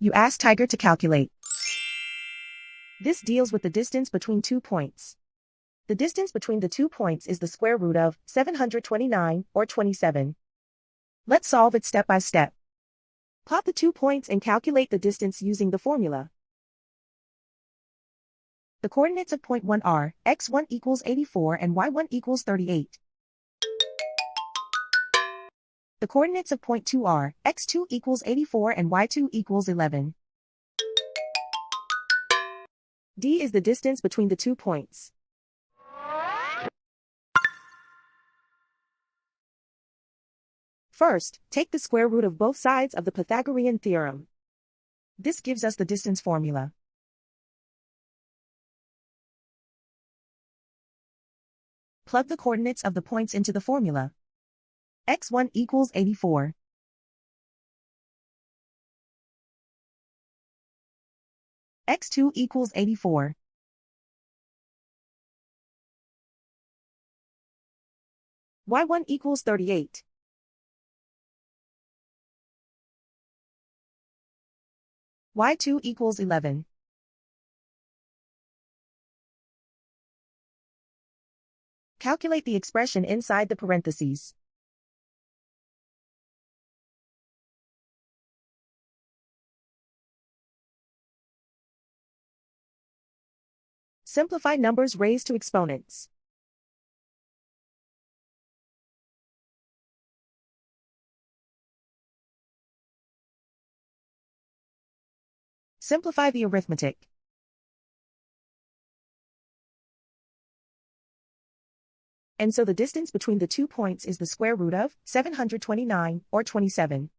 You ask Tiger to calculate. This deals with the distance between 2 points. The distance between the 2 points is the square root of 729, or 27. Let's solve it step by step. Plot the 2 points and calculate the distance using the formula. The coordinates of point 1 are x1 equals 84 and y1 equals 38. The coordinates of point 2 are x2 equals 84 and y2 equals 11. D is the distance between the 2 points. First, take the square root of both sides of the Pythagorean theorem. This gives us the distance formula. Plug the coordinates of the points into the formula. x1 equals 84. x2 equals 84. y1 equals 38. y2 equals 11. Calculate the expression inside the parentheses. Simplify numbers raised to exponents. Simplify the arithmetic. And so the distance between the 2 points is the square root of 729, or 27.